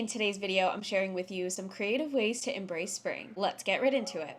In today's video, I'm sharing with you some creative ways to embrace spring. Let's get right into it.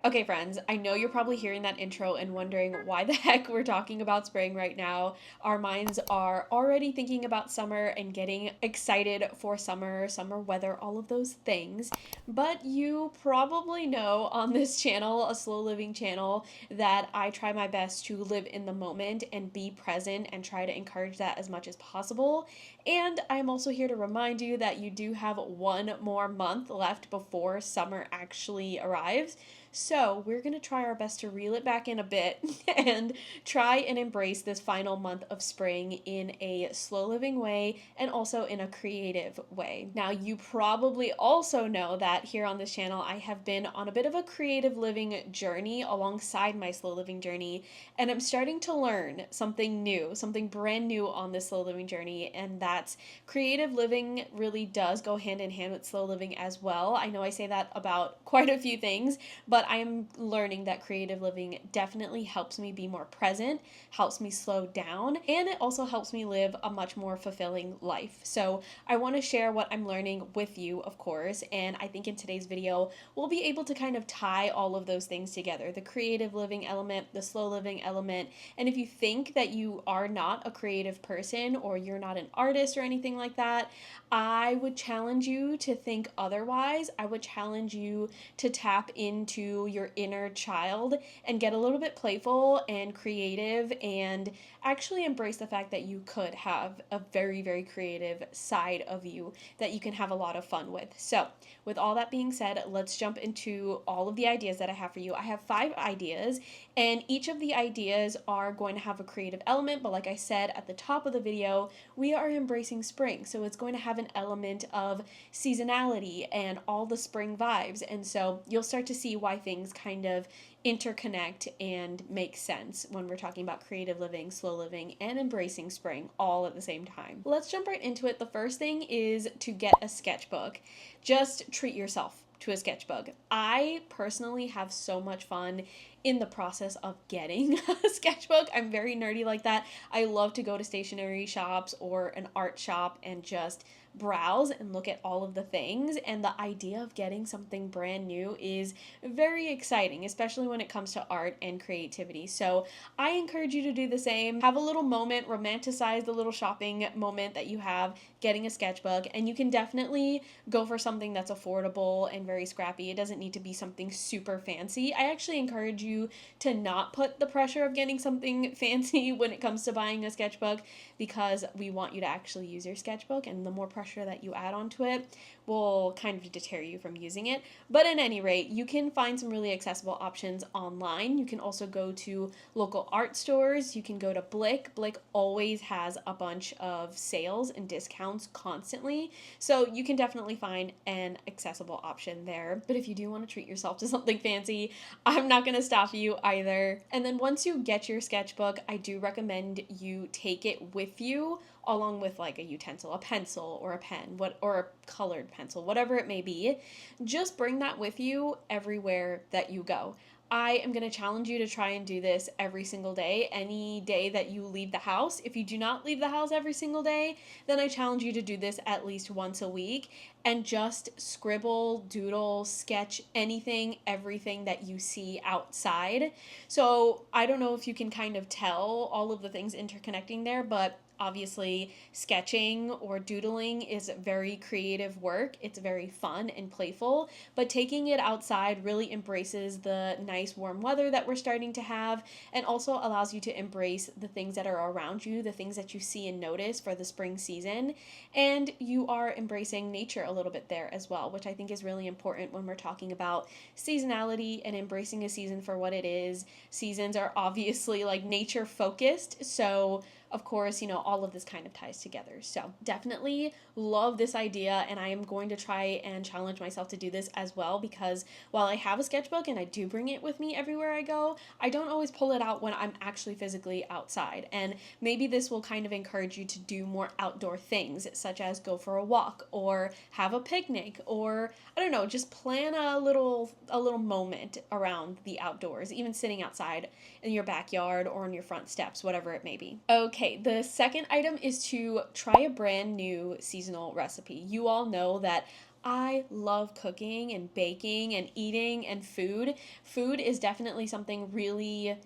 Okay, friends, I know you're probably hearing that intro and wondering why the heck we're talking about spring right now. Our minds are already thinking about summer and getting excited for summer weather, all of those things. But you probably know on this channel, a slow living channel, that I try my best to live in the moment and be present and try to encourage that as much as possible. And I'm also here to remind you that you do have one more month left before summer actually arrives. So, we're going to try our best to reel it back in a bit and try and embrace this final month of spring in a slow living way and also in a creative way. Now, you probably also know that here on this channel, I have been on a bit of a creative living journey alongside my slow living journey, and I'm starting to learn something new, something brand new on this slow living journey, and that's creative living really does go hand in hand with slow living as well. I know I say that about quite a few things, but I am learning that creative living definitely helps me be more present, helps me slow down, and it also helps me live a much more fulfilling life. So I want to share what I'm learning with you, of course, and I think in today's video, we'll be able to kind of tie all of those things together, the creative living element, the slow living element. And if you think that you are not a creative person or you're not an artist or anything like that, I would challenge you to think otherwise. I would challenge you to tap into your inner child and get a little bit playful and creative and actually embrace the fact that you could have a very, very creative side of you that you can have a lot of fun with. So, with all that being said, let's jump into all of the ideas that I have for you. I have 5 ideas, and each of the ideas are going to have a creative element, but like I said at the top of the video, we are embracing spring. So it's going to have an element of seasonality and all the spring vibes. And so you'll start to see why things kind of interconnect and make sense when we're talking about creative living, slow living, and embracing spring all at the same time. Let's jump right into it. The first thing is to get a sketchbook. Just treat yourself to a sketchbook. I personally have so much fun in the process of getting a sketchbook. I'm very nerdy like that. I love to go to stationery shops or an art shop and just browse and look at all of the things, and the idea of getting something brand new is very exciting, especially when it comes to art and creativity. So I encourage you to do the same. Have a little moment, romanticize the little shopping moment that you have getting a sketchbook, and you can definitely go for something that's affordable and very scrappy. It doesn't need to be something super fancy. I actually encourage you to not put the pressure of getting something fancy when it comes to buying a sketchbook, because we want you to actually use your sketchbook, and the more pressure that you add onto it will kind of deter you from using it. But at any rate, you can find some really accessible options online. You can also go to local art stores. You can go to Blick. Blick always has a bunch of sales and discounts constantly, so you can definitely find an accessible option there. But if you do want to treat yourself to something fancy, I'm not going to stop you either. And then once you get your sketchbook, I do recommend you take it with you along with like a utensil, a pencil or a pen, or a colored pencil, whatever it may be. Just bring that with you everywhere that you go. I am going to challenge you to try and do this every single day, any day that you leave the house. If you do not leave the house every single day, then I challenge you to do this at least once a week and just scribble, doodle, sketch anything, everything that you see outside. So I don't know if you can kind of tell all of the things interconnecting there, but obviously, sketching or doodling is very creative work. It's very fun and playful, but taking it outside really embraces the nice warm weather that we're starting to have, and also allows you to embrace the things that are around you, the things that you see and notice for the spring season, and you are embracing nature a little bit there as well, which I think is really important when we're talking about seasonality and embracing a season for what it is. Seasons are obviously like nature focused, so of course, all of this kind of ties together. So definitely love this idea, and I am going to try and challenge myself to do this as well, because while I have a sketchbook and I do bring it with me everywhere I go, I don't always pull it out when I'm actually physically outside. And maybe this will kind of encourage you to do more outdoor things, such as go for a walk or have a picnic, or I don't know, just plan a little moment around the outdoors, even sitting outside in your backyard or on your front steps, whatever it may be. Okay, Okay, the second item is to try a brand new seasonal recipe. You all know that I love cooking and baking and eating and food. Food is definitely something really,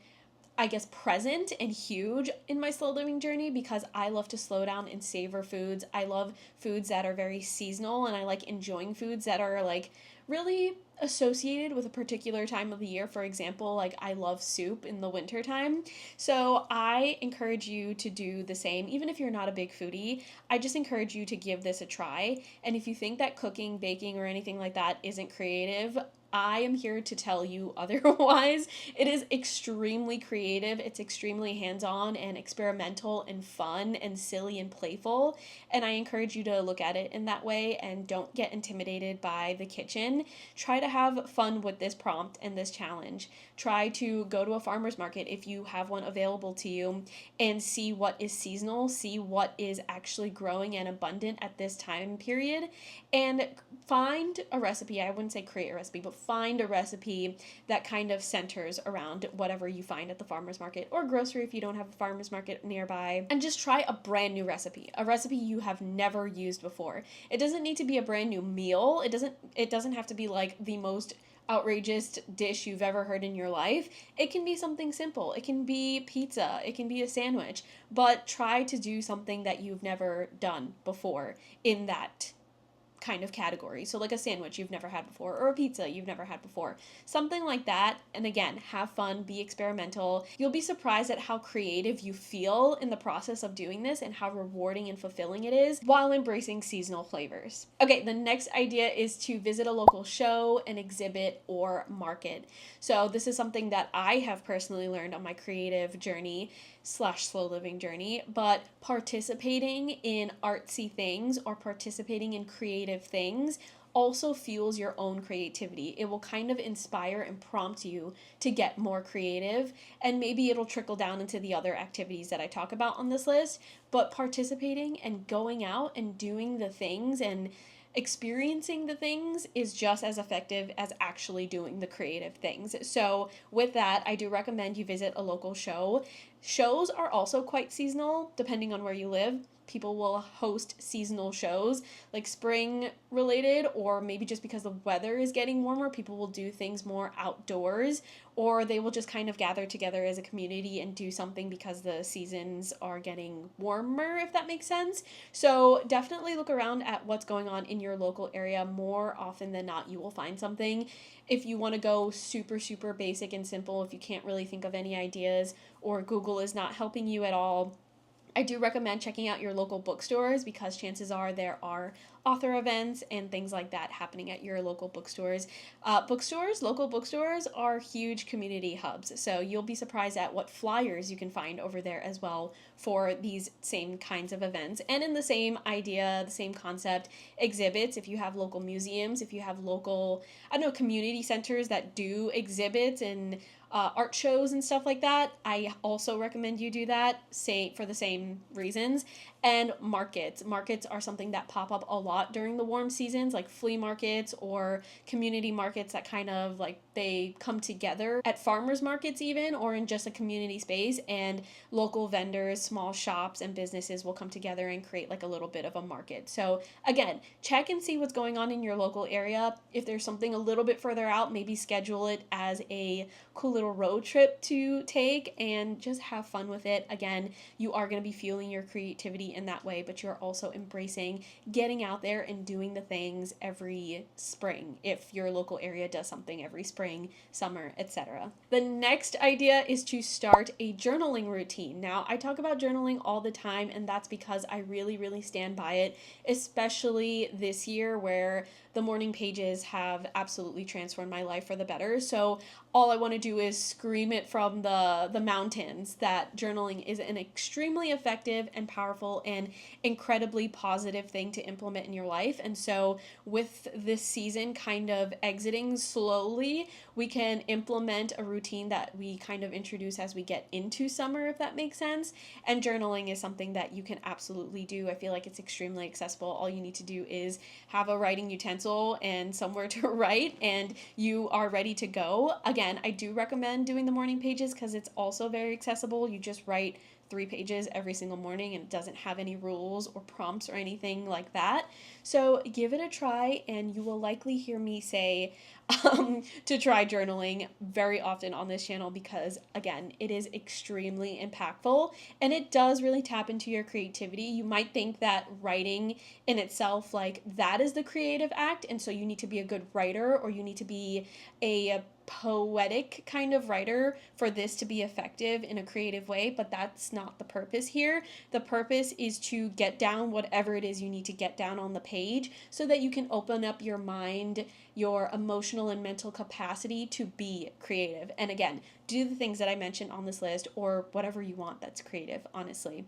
I guess, present and huge in my slow living journey because I love to slow down and savor foods. I love foods that are very seasonal, and I like enjoying foods that are like really associated with a particular time of the year. For example, like I love soup in the winter time. So I encourage you to do the same. Even if you're not a big foodie, I just encourage you to give this a try. And if you think that cooking, baking, or anything like that isn't creative, I am here to tell you otherwise. It is extremely creative, it's extremely hands on and experimental and fun and silly and playful. And I encourage you to look at it in that way and don't get intimidated by the kitchen. Try to have fun with this prompt and this challenge. Try to go to a farmer's market if you have one available to you and see what is seasonal, see what is actually growing and abundant at this time period, and find a recipe. I wouldn't say create a recipe, but find a recipe that kind of centers around whatever you find at the farmer's market or grocery if you don't have a farmer's market nearby, and just try a brand new recipe, a recipe you have never used before. It doesn't need to be a brand new meal. It doesn't have to be like the most outrageous dish you've ever heard in your life. It can be something simple. It can be pizza, it can be a sandwich, but try to do something that you've never done before in that kind of category. So like a sandwich you've never had before or a pizza you've never had before. Something like that. And again, have fun, be experimental. You'll be surprised at how creative you feel in the process of doing this and how rewarding and fulfilling it is while embracing seasonal flavors. Okay, the next idea is to visit a local show, an exhibit, or market. So this is something that I have personally learned on my creative journey slash slow living journey, but participating in artsy things or participating in creative things also fuels your own creativity. It will kind of inspire and prompt you to get more creative, and maybe it'll trickle down into the other activities that I talk about on this list. But participating and going out and doing the things and experiencing the things is just as effective as actually doing the creative things. So, with that, I do recommend you visit a local show. Shows are also quite seasonal depending on where you live. People will host seasonal shows like spring related, or maybe just because the weather is getting warmer, people will do things more outdoors, or they will just kind of gather together as a community and do something because the seasons are getting warmer, if that makes sense. So definitely look around at what's going on in your local area. More often than not, you will find something. If you want to go super, super basic and simple, if you can't really think of any ideas or Google is not helping you at all, I do recommend checking out your local bookstores because chances are there are author events and things like that happening at your local bookstores. Local bookstores are huge community hubs, so you'll be surprised at what flyers you can find over there as well for these same kinds of events. And in the same idea, the same concept, exhibits, if you have local museums, if you have local, I don't know, community centers that do exhibits and art shows and stuff like that, I also recommend you do that, say for the same reasons. And markets are something that pop up a lot during the warm seasons, like flea markets or community markets that kind of like they come together at farmers markets even, or in just a community space, and local vendors, small shops and businesses will come together and create like a little bit of a market. So again, check and see what's going on in your local area. If there's something a little bit further out, maybe schedule it as a cool little road trip to take and just have fun with it. Again, you are going to be fueling your creativity in that way, but you're also embracing getting out there and doing the things every spring if your local area does something every spring, summer, etc. The next idea is to start a journaling routine. Now, I talk about journaling all the time, and that's because I really, really stand by it, especially this year where the morning pages have absolutely transformed my life for the better. So all I want to do is scream it from the mountains that journaling is an extremely effective and powerful and incredibly positive thing to implement in your life. And so with this season kind of exiting slowly, we can implement a routine that we kind of introduce as we get into summer, if that makes sense. And journaling is something that you can absolutely do. I feel like it's extremely accessible. All you need to do is have a writing utensil and somewhere to write, and you are ready to go. Again, I do recommend doing the morning pages because it's also very accessible. You just write 3 pages every single morning, and it doesn't have any rules or prompts or anything like that. So give it a try, and you will likely hear me say to try journaling very often on this channel because, again, it is extremely impactful and it does really tap into your creativity. You might think that writing in itself, like, that is the creative act, and so you need to be a good writer or you need to be a poetic kind of writer for this to be effective in a creative way, but that's not the purpose here. The purpose is to get down whatever it is you need to get down on the page so that you can open up your mind, your emotional and mental capacity to be creative. And again, do the things that I mentioned on this list or whatever you want that's creative, honestly.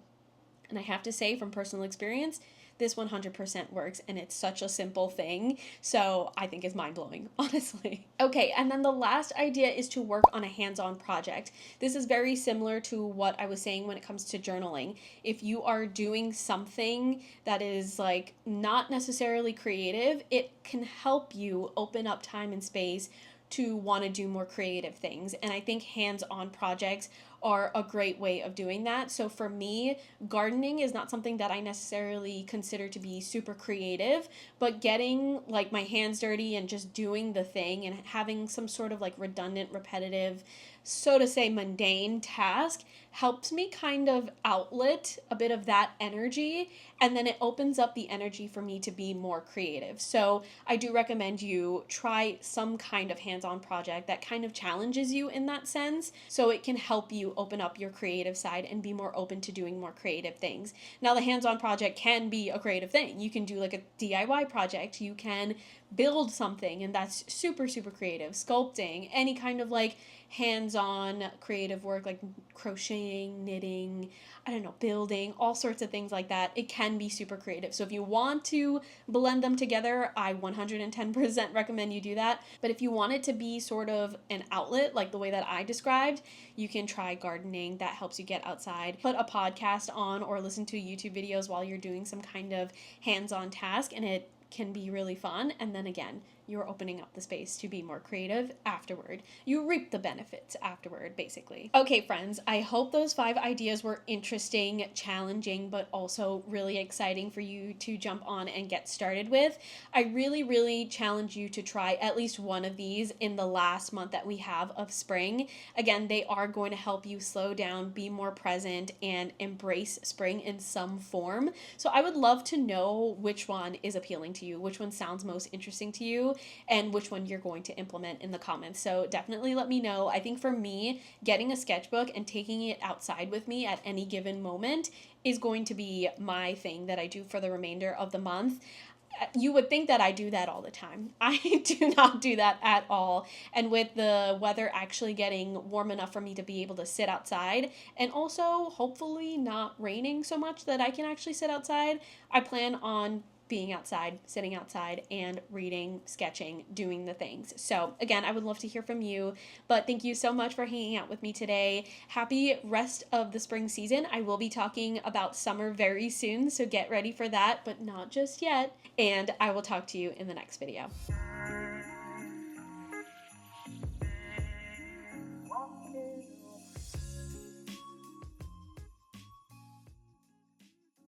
And I have to say, from personal experience, this 100% works, and it's such a simple thing. So I think it's mind-blowing, honestly. Okay, and then the last idea is to work on a hands-on project. This is very similar to what I was saying when it comes to journaling. If you are doing something that is like not necessarily creative, it can help you open up time and space to want to do more creative things. And I think hands-on projects are a great way of doing that. So for me, gardening is not something that I necessarily consider to be super creative, but getting like my hands dirty and just doing the thing and having some sort of like redundant, repetitive, so to say mundane task helps me kind of outlet a bit of that energy, and then it opens up the energy for me to be more creative. So I do recommend you try some kind of hands-on project that kind of challenges you in that sense, so it can help you open up your creative side and be more open to doing more creative things. Now, the hands-on project can be a creative thing. You can do like a DIY project, you can build something, and that's super, super creative. Sculpting, any kind of like hands-on creative work like crocheting, knitting, I don't know, building, all sorts of things like that. It can be super creative. So if you want to blend them together, I 110% recommend you do that. But if you want it to be sort of an outlet, like the way that I described, you can try gardening. That helps you get outside. Put a podcast on or listen to YouTube videos while you're doing some kind of hands-on task, and it can be really fun. And then again, you're opening up the space to be more creative afterward. You reap the benefits afterward, basically. Okay, friends, I hope those 5 ideas were interesting, challenging, but also really exciting for you to jump on and get started with. I really, really challenge you to try at least one of these in the last month that we have of spring. Again, they are going to help you slow down, be more present, and embrace spring in some form. So I would love to know which one is appealing to you, which one sounds most interesting to you, and which one you're going to implement in the comments. So definitely let me know. I think for me, getting a sketchbook and taking it outside with me at any given moment is going to be my thing that I do for the remainder of the month. You would think that I do that all the time. I do not do that at all. And with the weather actually getting warm enough for me to be able to sit outside, and also hopefully not raining so much that I can actually sit outside, I plan on being outside, sitting outside, and reading, sketching, doing the things. So again, I would love to hear from you, but thank you so much for hanging out with me today. Happy rest of the spring season. I will be talking about summer very soon, so get ready for that, but not just yet. And I will talk to you in the next video.